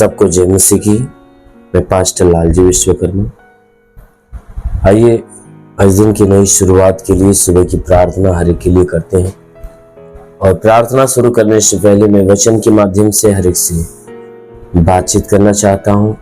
सबको जय मसीह की। मैं पास्टर लालजी विश्वकर्मा। आइए आज दिन की नई शुरुआत के लिए सुबह की प्रार्थना हर एक के लिए करते हैं। और प्रार्थना शुरू करने से पहले मैं वचन के माध्यम से हर एक से बातचीत करना चाहता हूं।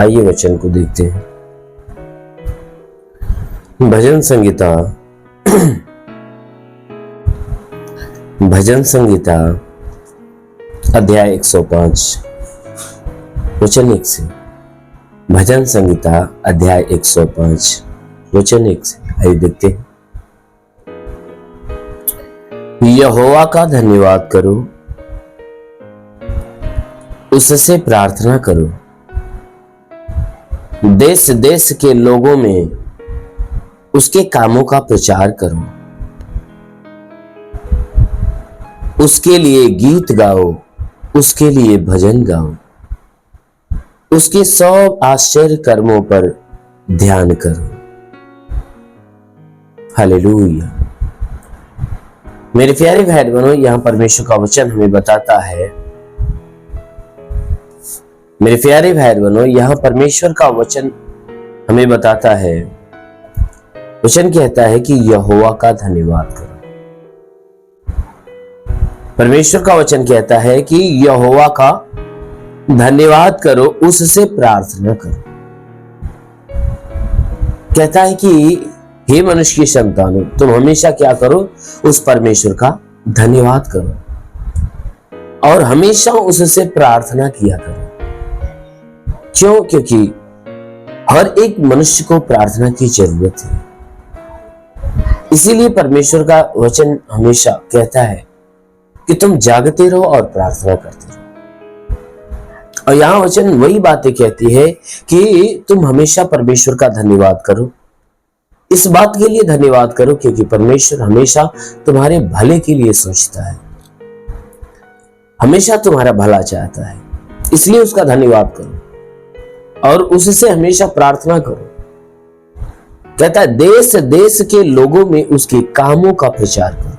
आइए वचन को देखते हैं। भजन संगीता भजन संगीता अध्याय 105 वचन 1 से। भजन संगीता अध्याय 105 वचन 1 से। आइए देखते हैं। यहोवा का धन्यवाद करो, उससे प्रार्थना करो, देश देश के लोगों में उसके कामों का प्रचार करो, उसके लिए गीत गाओ, उसके लिए भजन गाओ, उसके सब आश्चर्य कर्मों पर ध्यान करो। हालेलुया। मेरे प्यारे भाई बहनों, यहां परमेश्वर का वचन हमें बताता है, मेरे प्यारे भाई बहनों, यहां परमेश्वर का वचन हमें बताता है, वचन कहता है कि यहोवा का धन्यवाद करो। परमेश्वर का वचन कहता है कि यहोवा का धन्यवाद करो, उससे प्रार्थना करो। कहता है कि हे मनुष्य की संतानों, तुम हमेशा क्या करो? उस परमेश्वर का धन्यवाद करो और हमेशा उससे प्रार्थना किया करो। क्यों? क्योंकि हर एक मनुष्य को प्रार्थना की जरूरत है। इसीलिए परमेश्वर का वचन हमेशा कहता है कि तुम जागते रहो और प्रार्थना करते रहो। और यहां वचन वही बातें कहती है कि तुम हमेशा परमेश्वर का धन्यवाद करो। इस बात के लिए धन्यवाद करो क्योंकि परमेश्वर हमेशा तुम्हारे भले के लिए सोचता है, हमेशा तुम्हारा भला चाहता है। इसलिए उसका धन्यवाद करो और उससे हमेशा प्रार्थना करो। कहता है देश देश के लोगों में उसके कामों का प्रचार करो।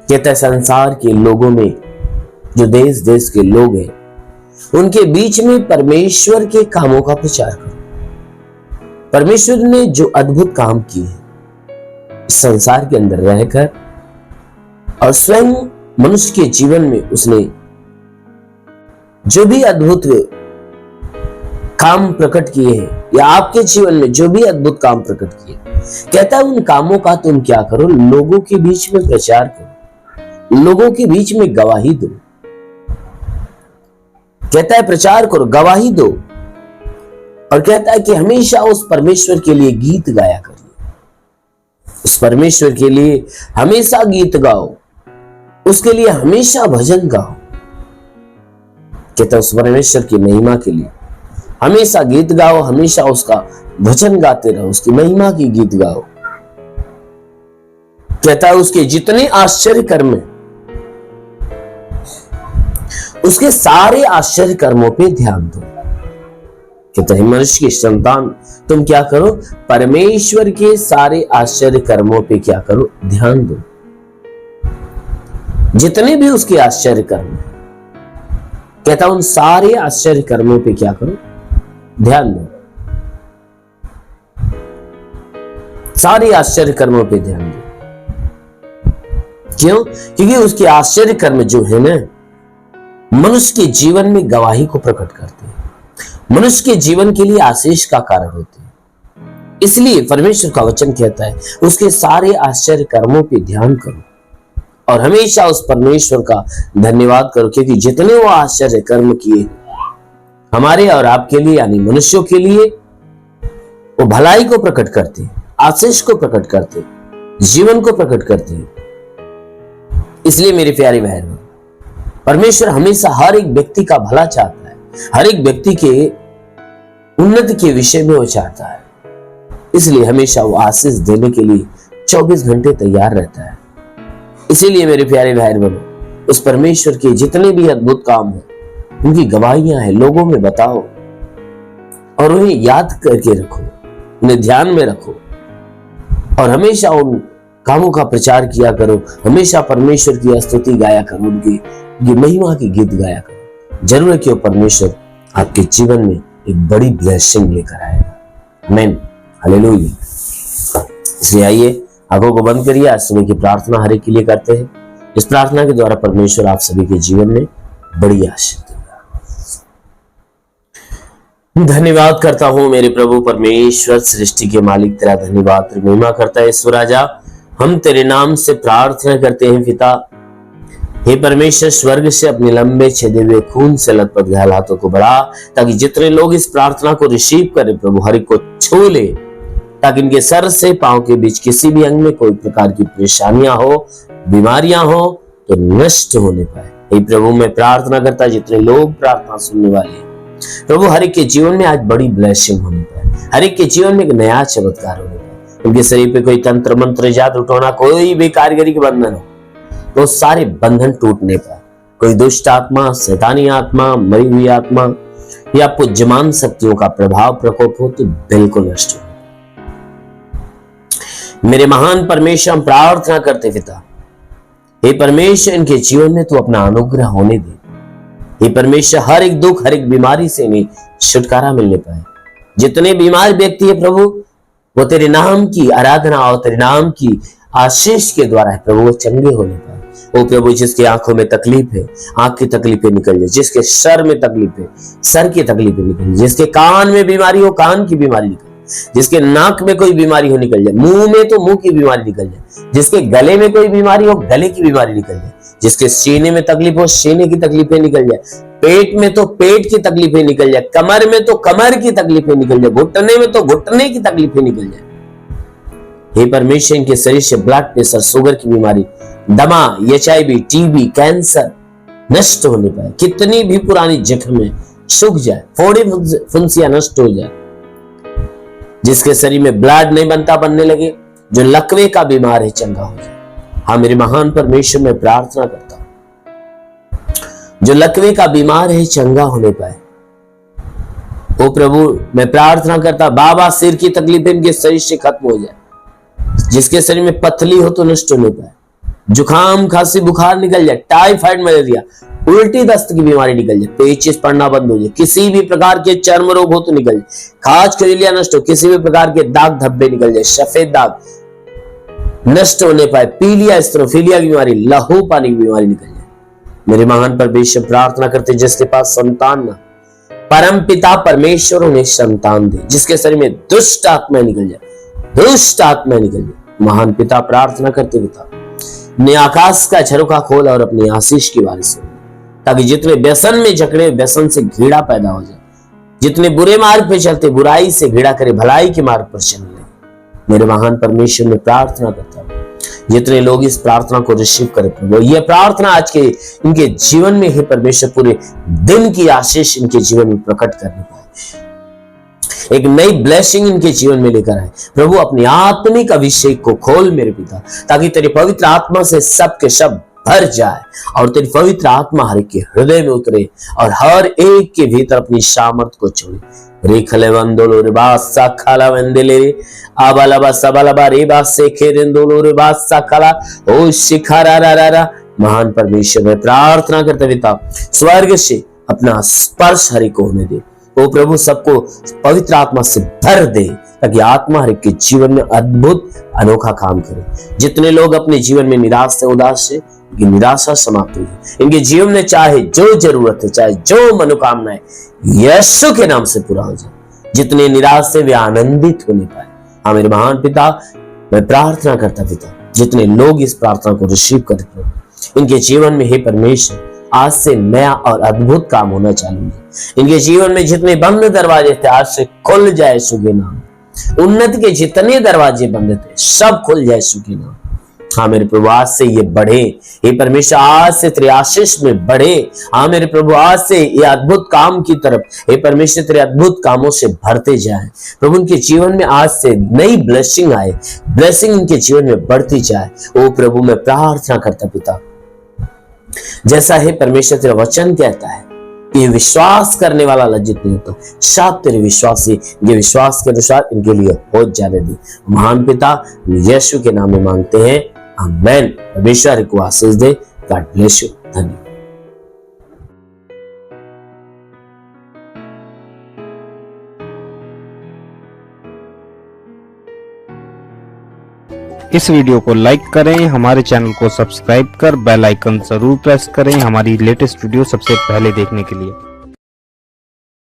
कहता है संसार के लोगों में, जो देश देश के लोग हैं, उनके बीच में परमेश्वर के कामों का प्रचार करो। परमेश्वर ने जो अद्भुत काम किए इस संसार के अंदर रहकर और स्वयं मनुष्य के जीवन में उसने जो भी अद्भुत काम प्रकट किए हैं, या आपके जीवन में जो भी अद्भुत काम प्रकट किए, कहता है उन कामों का तुम क्या करो? लोगों के बीच में प्रचार करो, लोगों के बीच में गवाही दो। कहता है प्रचार करो, गवाही दो। और कहता है कि हमेशा उस परमेश्वर के लिए गीत गाया करिए। उस परमेश्वर के लिए हमेशा गीत गाओ, उसके लिए हमेशा भजन गाओ। कहता है उस परमेश्वर की महिमा के लिए हमेशा गीत गाओ, हमेशा उसका भजन गाते रहो, उसकी महिमा की गीत गाओ। कहता है उसके जितने आश्चर्य कर्म हैं, उसके सारे आश्चर्य कर्मों पे ध्यान दो। कहता है मनुष्य की संतान, तुम क्या करो? परमेश्वर के सारे आश्चर्य कर्मों पे क्या करो? ध्यान दो। जितने भी उसके आश्चर्य कर्म हैं, कहता उन सारे आश्चर्य कर्मों पे क्या करो? ध्यान दो। सारे आश्चर्य कर्मों पे ध्यान दो। क्यों? क्योंकि उसके आश्चर्य कर्म जो है ना, मनुष्य के जीवन में गवाही को प्रकट करते हैं, मनुष्य के जीवन के लिए आशीष का कारण होते हैं। इसलिए परमेश्वर का वचन कहता है उसके सारे आश्चर्य कर्मों पे ध्यान करो और हमेशा उस परमेश्वर का धन्यवाद करो, क्योंकि जितने वो आश्चर्य कर्म किए हमारे और आपके लिए, यानी मनुष्यों के लिए, वो भलाई को प्रकट करते हैं, आशीष को प्रकट करते हैं, जीवन को प्रकट करते हैं। इसलिए मेरे प्यारे भाई, परमेश्वर हमेशा हर एक व्यक्ति का भला चाहता है, हर एक व्यक्ति के उन्नति के विषय में वो चाहता है। इसलिए हमेशा वो आशीष देने के लिए 24 घंटे तैयार रहता है। इसीलिए मेरे प्यारे भाई बहनों, उस परमेश्वर के जितने भी अद्भुत काम हैं, उनकी गवाहियां हैं, लोगों में बताओ और उन्हें याद करके रखो, उन्हें ध्यान में रखो और हमेशा उन कामों का प्रचार किया करो। हमेशा परमेश्वर की स्तुति गाया करो, उनकी महिमा की गीत गाया करो। जरूर है कि वो परमेश्वर आपके जीवन में एक बड़ी ब्लेसिंग लेकर आएगा। आमीन, हालेलुया। इसलिए आइए आंखों को बंद करिए, आज सुबह की प्रार्थना हर एक के लिए करते हैं। इस प्रार्थना के द्वारा परमेश्वर आप सभी के जीवन में बड़ी आशीष देगा। धन्यवाद करता हूं मेरे प्रभु परमेश्वर, सृष्टि के मालिक, तेरा धन्यवाद, तेरी महिमा करता है ईश्वर राजा। हम तेरे नाम से प्रार्थना करते हैं पिता। हे परमेश्वर, स्वर्ग से अपने लंबे छेदे हुए खून से लथपथ घायल हाथों को बढ़ा, ताकि जितने लोग इस प्रार्थना को रिसीव करें प्रभु, हर एक को छू ले, ताकि इनके सर से पांव के बीच किसी भी अंग में कोई प्रकार की परेशानियां हो, बीमारियां हो तो नष्ट होने पाए। हे प्रभु, मैं प्रार्थना करता जितने लोग प्रार्थना सुनने वाले हैं प्रभु, हर एक के जीवन में आज बड़ी ब्लेसिंग होने पाए, हर एक के जीवन में एक नया चमत्कार होने पाए। उनके शरीर पे कोई तंत्र मंत्र जादू टोना, कोई भी कारीगरी के बंधन हो तो सारे बंधन टूटने पाए। कोई दुष्ट आत्मा, शैतानी आत्मा, मरी हुई आत्मा या पुज्यमान शक्तियों का प्रभाव प्रकोप हो तो बिल्कुल नष्ट हो। मेरे महान परमेश्वर, हम प्रार्थना करते पिता, हे परमेश्वर, इनके जीवन में तू अपना अनुग्रह होने दे। हे परमेश्वर, हर एक दुख, हर एक बीमारी से इन्हें छुटकारा मिलने पाए। जितने बीमार व्यक्ति है प्रभु, वो तेरे नाम की आराधना और तेरे नाम की आशीष के द्वारा है प्रभु, वो चंगे होने पाए। ओ प्रभु, जिसकी आंखों में तकलीफ है, आंख की तकलीफें निकल जाए। जिसके सर में तकलीफ है, सर की तकलीफें निकल जाए। जिसके कान में बीमारी हो, कान की बीमारी निकल जाए। जिसके नाक में कोई बीमारी हो, निकल जाए। मुंह में तो मुंह की बीमारी निकल जाए। जिसके गले में कोई बीमारी हो, गले की बीमारी निकल जाए। जिसके सीने में तकलीफ हो, सीने की तकलीफें निकल जाए। पेट में तो पेट की तकलीफें निकल जाए। कमर में तो कमर की तकलीफें निकल जाए। घुटने में तो घुटने की तकलीफें निकल जाए। हे परमेश्वर, इनके शरीर से ब्लड प्रेशर, शुगर की बीमारी, दमा, HIV, TB, कैंसर नष्ट होने पाए। कितनी भी पुरानी जख्म में सूख जाए, फोड़ी फुंसियां नष्ट हो जाए। जिसके शरीर में ब्लड नहीं बनता, बनने लगे, जो लकवे का बीमार है, चंगा हो जाए। हाँ मेरे महान परमेश्वर, मैं प्रार्थना करता हूं जो लकवे का बीमार है चंगा होने पाए। ओ प्रभु, मैं प्रार्थना करता बाबा, सिर की तकलीफें इनके शरीर से खत्म हो जाए। जिसके शरीर में पथली हो तो नष्ट होने पाए। जुकाम, खांसी, बुखार निकल जाए। टाइफाइड, मलेरिया, उल्टी दस्त की बीमारी निकल जाए। पेचिश पड़ना बंद हो जाए। किसी भी प्रकार के चर्म रोग हो तो निकल जाए। खाज खजुलिया नष्ट हो। किसी भी प्रकार के दाग धब्बे निकल जाए। सफेद दाग नष्ट होने पाए। पीलिया, स्टेनोफिलिया की बीमारी, लहू पानी की बीमारी निकल जाए। मेरे महान परमेश्वर, प्रार्थना करते जिसके पास संतान ना, परम पिता परमेश्वर उन्हें संतान दे। जिसके शरीर में दुष्ट आत्मा निकल जाए, दुष्ट आत्मा निकल जाए। महान पिता, प्रार्थना करते पिता, अपने आकाश का झरोखा खोल और अपनी आशीष की बारिश हो, ताकि जितने व्यसन में जकड़े, व्यसन से घृणा पैदा हो जाए। जितने बुरे मार्ग पे चलते, बुराई से घृणा करे, भलाई के मार्ग पर चलने लगे। मेरे महान परमेश्वर, में प्रार्थना करता हूं जितने लोग इस प्रार्थना को रिसीव करें प्रभु, ये प्रार्थना आज के इनके जीवन में है परमेश्वर, पूरे दिन की आशीष इनके जीवन में प्रकट करने पाए। एक नई ब्लेसिंग इनके जीवन में लेकर आए प्रभु। अपनी आत्मिक अभिषेक को खोल मेरे पिता, ताकि तेरी पवित्र आत्मा से सब के सब भर जाए और तेरी पवित्र आत्मा हर एक के हृदय में उतरे और हर एक के भीतर अपनी सामर्थ को छोड़े। रेखले वंदोलो रे बासा खाला वंदेले आबालाबा सबालाबा रे बासे खेरेंदोलो रे बासा खाला ओ शिखारा रा रा रा। महान परमेश्वर, में प्रार्थना करते पिता, स्वर्ग से अपना स्पर्श हरि को होने दे। ओ प्रभु, सबको पवित्र आत्मा से भर दे, ताकि आत्मा हर एक के जीवन में अद्भुत अनोखा काम करे। जितने लोग अपने जीवन में निराश से, उदास से, इनकी निराशा समाप्त हुई, इनके जीवन में चाहे जो जरूरत है, चाहे जो मनोकामनाएं यीशु के नाम से पूरा हो जाए। जितने निराश से वे आनंदित होने पाए। हाँ मेरे महान पिता, मैं प्रार्थना करता पिता, जितने लोग इस प्रार्थना को रिसीव करते हैं, इनके जीवन में हे परमेश्वर आज से नया और अद्भुत काम होना चालू है। इनके जीवन में जितने बंद दरवाजे थे आज से खुल जाए सुगे नाम। उन्नति के जितने दरवाजे बंद थे सब खुल जाए सुगे नाम। हाँ मेरे प्रभु, आज से ये बढ़े हे परमेश्वर, आज से तेरे आशीष में बढ़े। हाँ मेरे प्रभु, आज से ये अद्भुत काम की तरफ हे परमेश्वर तेरे अद्भुत कामों से भरते जाए प्रभु। उनके जीवन में आज से नई ब्लेसिंग आए, ब्लेसिंग इनके जीवन में बढ़ती जाए। ओ प्रभु, मैं प्रार्थना करता पिता, जैसा है परमेश्वर तेरा वचन कहता है कि विश्वास करने वाला लज्जित नहीं होता, साथ तेरे विश्वासी ये विश्वास के अनुसार इनके लिए हो जाने दे। महान पिता, यीशु के नाम में मांगते हैं, आमेन। परमेश्वर को आशीष दे। God bless you. धन्यवाद। इस वीडियो को लाइक करें, हमारे चैनल को सब्सक्राइब कर बेल आइकन जरूर प्रेस करें हमारी लेटेस्ट वीडियो सबसे पहले देखने के लिए।